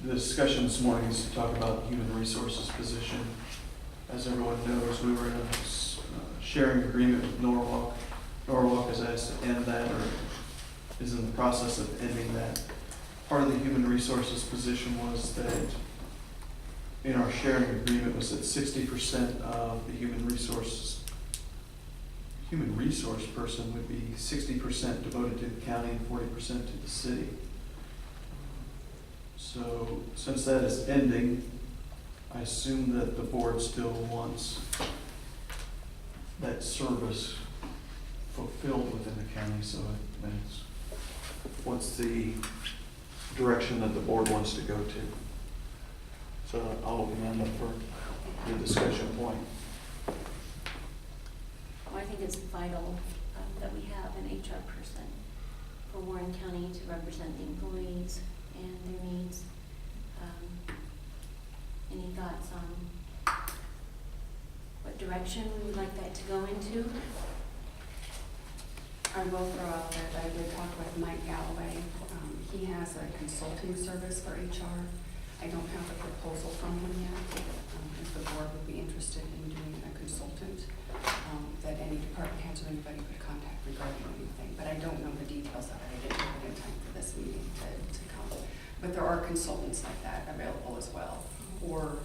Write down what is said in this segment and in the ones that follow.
The discussion this morning is to talk about human resources position. As everyone knows, we were in a sharing agreement with Norwalk. Norwalk has asked to end that, or is in the process of ending that. Part of the human resources position was that in our sharing agreement was that 60% of the human resource person would be 60% devoted to the county and 40% to the city. So since that is ending, I assume that the board still wants that service fulfilled within the county. So that's what's the direction that the board wants to go to. So I'll open that up for the discussion point. Well, I think it's vital that we have an HR person for Warren County to represent the employees and their needs. Any thoughts on what direction we would like that to go into? I will throw out that I did talk with Mike Galloway. He has a consulting service for HR. I don't have a proposal from him yet. If the board would be interested in doing a consultant, that any department heads or anybody could contact regarding anything. But I don't know the details of it. I didn't have it in time for this meeting to come. But there are consultants like that available as well. Or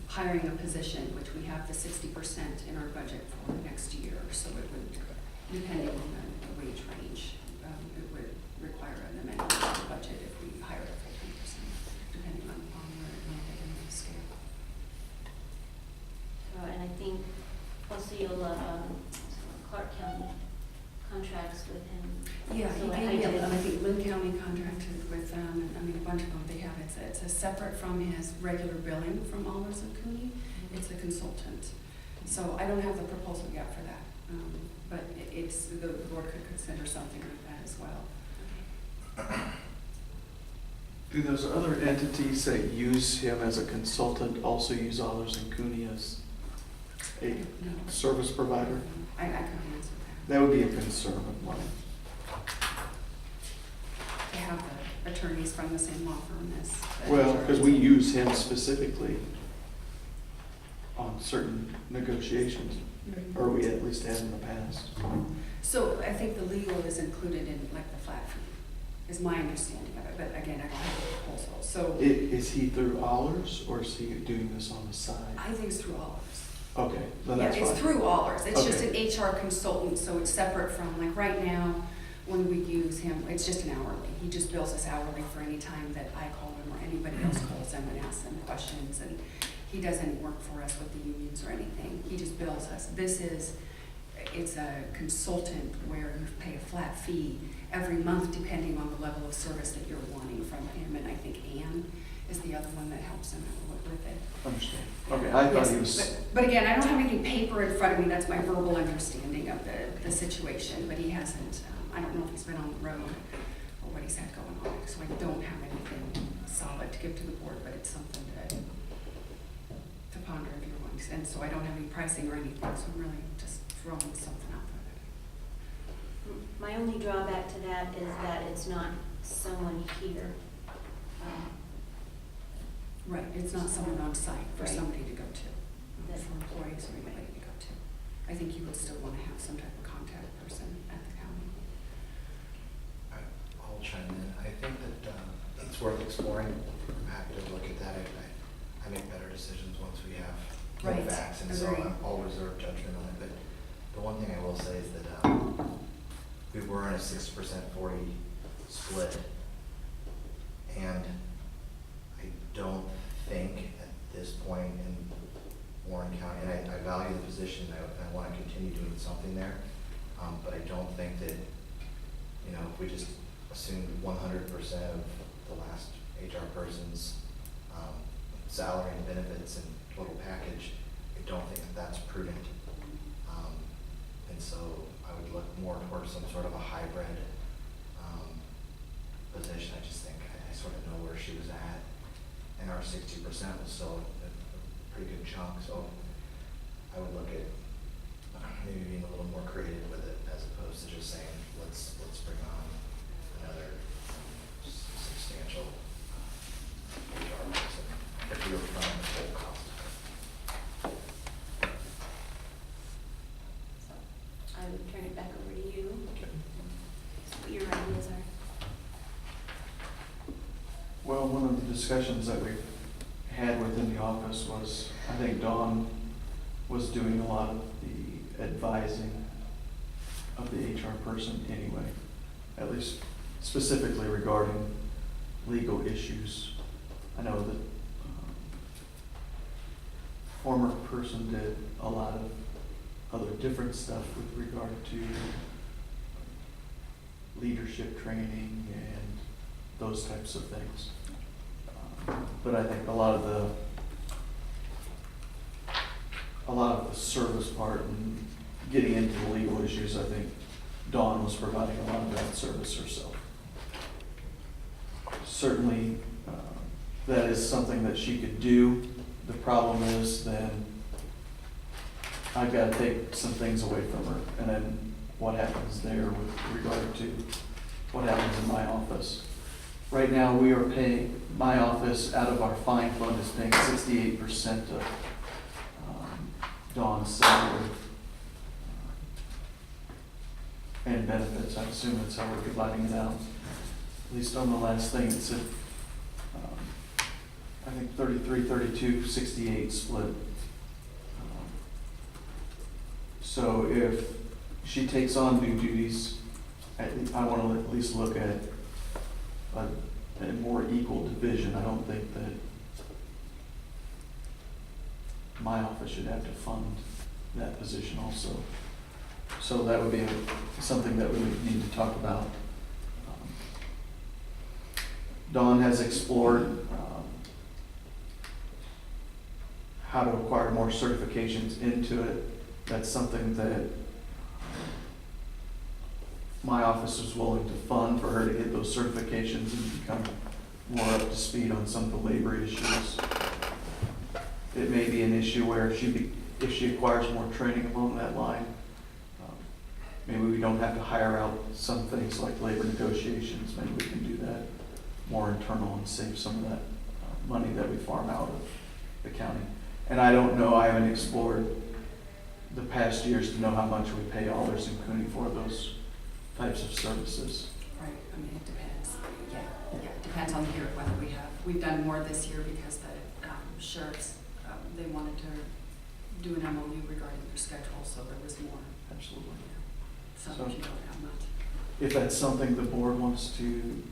hiring a position, which we have the 60% in our budget for next year. So it would, depending on the wage range, it would require an amendment to the budget if we hire a full-time person, depending on where it might be in the scale. And I think Osceola, Clark County contracts with him. Yeah, So he I gave me, did- I think Lynn County contracted with them, and I mean, a bunch of them they have. It's a separate from his regular billing from Allers and Cooney. It's a consultant. So I don't have the proposal yet for that. But it's, the board could consider something like that as well. Do those other entities that use him as a consultant also use Allers and Cooney as a No. service provider? I couldn't answer that. That would be a concern of mine. They have the attorneys from the same law firm as. the Well, because we insurance. use him specifically on certain negotiations, Mhm. or we at least have in the past. So I think the legal is included in like the flat fee, is my understanding of it, but again, I don't have the proposal, so. Is he through Allers, or is he doing this on the side? I think it's through Allers. Okay, then Yeah, that's fine. it's through Allers, it's just an Okay. HR consultant, so it's separate from, like, right now, when we use him, it's just an hourly. He just bills us hourly for any time that I call him or anybody else calls him and asks them questions, and he doesn't work for us with the unions or anything, he just bills us. It's a consultant where you pay a flat fee every month depending on the level of service that you're wanting from him, and I think Ann is the other one that helps him out with it. Understand. Okay, I thought he Yes, was, but again, I don't have any paper in front of me, that's my verbal understanding of the situation, but he hasn't, I don't know if he's been on the road or what he's had going on, so I don't have anything solid to give to the board, but it's something to ponder if you're wanting, and so I don't have any pricing or anything, so I'm really just throwing something out there. My only drawback to that is that it's not someone here. Right, it's not someone on site for Right. somebody to go to, That- for employees or anybody to go to. I think you would still want to have some type of contact person at the county. I'll chime in. I think that it's worth exploring. I'm happy to look at that. I make better decisions once we have Right. the facts, and so Agreed. I'll reserve judgment on it. But the one thing I will say is that we were in a 60% 40 split, and I don't think at this point in Warren County, and I value the position, I want to continue doing something there, but I don't think that, if we just assumed 100% of the last HR person's salary and benefits and total package, I don't think that that's prudent. And so I would look more towards some sort of a hybrid position. I just think I sort of know where she was at, and our 60% was still a pretty good chunk. So I would look at maybe being a little more creative with it, as opposed to just saying let's bring on another substantial would turn it back over to you, Okay. see what your ideas are. Well, one of the discussions that we've had within the office was, I think Dawn was doing a lot of the advising of the HR person anyway, at least specifically regarding legal issues. I know that former person did a lot of other different stuff with regard to leadership training and those types of things. But I think a lot of the service part and getting into the legal issues, I think Dawn was providing a lot of that service herself. Certainly, that is something that she could do. The problem is then I've got to take some things away from her, and then what happens there with regard to what happens in my office. Right now, we are paying, my office out of our fine fund is paying 68% of Dawn's salary and benefits. I assume that's how we're dividing it out. At least on the last thing, it said, I think 33, 32, 68 split. So if she takes on new duties, I want to at least look at a more equal division. I don't think that my office should have to fund that position also. So that would be something that we would need to talk about. Dawn has explored how to acquire more certifications into it. That's something that my office is willing to fund for her to get those certifications and become more up to speed on some of the labor issues. It may be an issue where if she acquires more training along that line, maybe we don't have to hire out some things like labor negotiations. Maybe we can do that more internal and save some of that money that we farm out of the county. And I don't know, I haven't explored the past years to know how much we pay Alders and Cooney for those types of services. Right, I mean, it depends. Yeah, it depends on the year, whether we've done more this year because the sheriffs, they wanted to do an MOU regarding their schedule, so there was more. Absolutely. Some So- you don't have much. If that's something the board wants to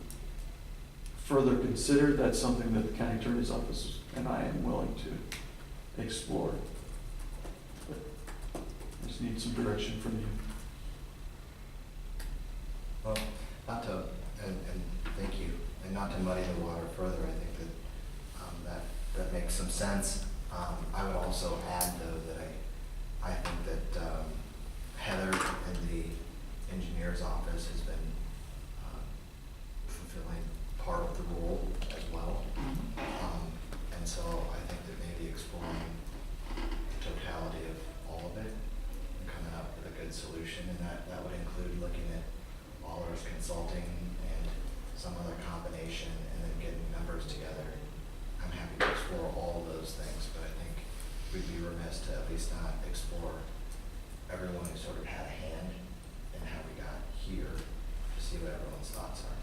further consider, that's something that the county attorney's office and I am willing to explore. But I just need some direction from you. Well, not to, and thank you, and not to muddy the water further, I think that that makes some sense. I would also add though that I think that Heather in the engineer's office has been fulfilling part of the role as well. And so I think that maybe exploring the totality of all of it and coming up with a good solution, and that would include looking at Allers Consulting and some other combination and then getting numbers together. I'm happy to explore all of those things, but I think we'd be remiss to at least not explore everyone who sort of had a hand in how we got here to see what everyone's thoughts are.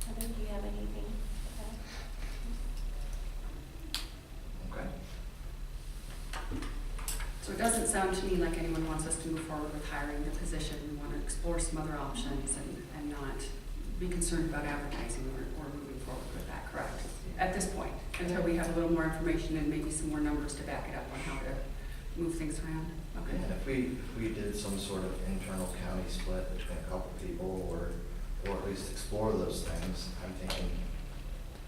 Heather, do you have anything to add? Okay. So it doesn't sound to me like anyone wants us to move forward with hiring the position. We want to explore some other options and not be concerned about advertising or moving forward with that, correct? At this point, until we have a little more information and maybe some more numbers to back it up on how to move things around. Okay. And if we did some sort of internal county split between a couple people or at least explore those things, I'm thinking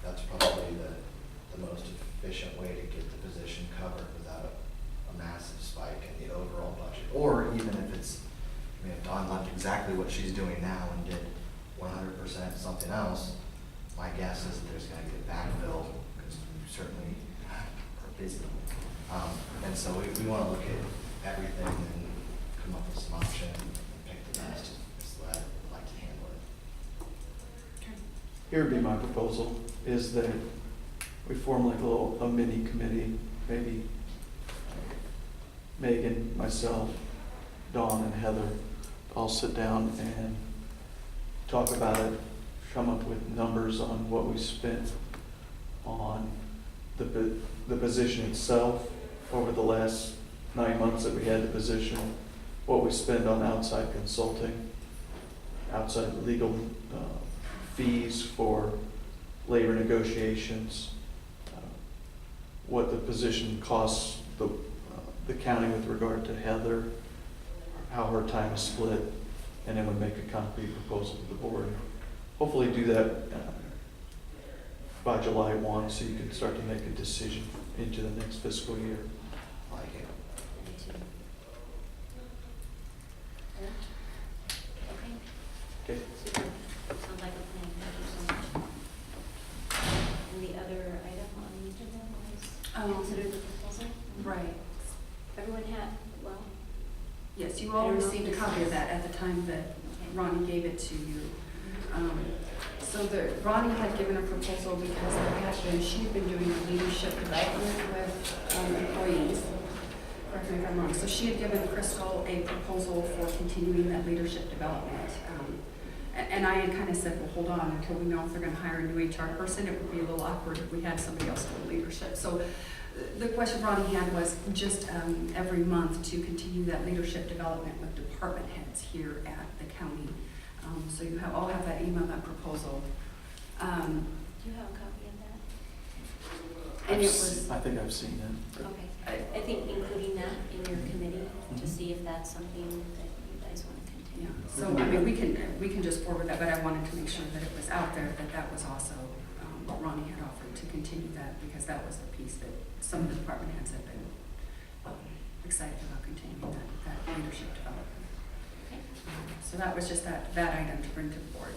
that's probably the most efficient way to get the position covered without a massive spike in the overall budget. Or even if it's, I mean, if Dawn left exactly what she's doing now and did 100% something else, my guess is that there's going to get backfill because we certainly are busy. And so we want to look at everything and come up with some option and pick the best. That's the way I would like to handle it. Here would be my proposal, is that we form like a mini committee, maybe Megan, myself, Dawn, and Heather all sit down and talk about it, come up with numbers on what we spent on the position itself over the last 9 months that we had the position, what we spend on outside consulting, outside legal fees for labor negotiations, what the position costs the county with regard to Heather, how her time is split, and then we make a concrete proposal to the board. Hopefully do that by July 1, so you can start to make a decision into the next fiscal year. I like it. Me too. Yeah? Okay, Okay. super. Sounds like a plan. Thank you so much. And the other item on the agenda was consider the proposal? Right. Everyone had, well, Yes, you I all don't know if received a this copy of is- that at the time that okay. Ronnie gave it to you. Ronnie had given a proposal because she had been doing a leadership development with employees. Correct me if I'm wrong. So she had given Crystal a proposal for continuing that leadership development. And I had kind of said, well, hold on until we know if they're going to hire a new HR person. It would be a little awkward if we had somebody else doing leadership. So the question Ronnie had was just every month to continue that leadership development with department heads here at the county. So you all have that email, that proposal. Do you have a copy of that? And it was, I think I've seen that. Okay. I think including that in your committee to see if that's something that you guys want to yeah, continue. so I mean, we can just forward that, but I wanted to make sure that it was out there, that was also what Ronnie had offered to continue that, because that was the piece that some of the department heads have been excited about continuing that leadership development. Okay. So that was just that item to bring to the board.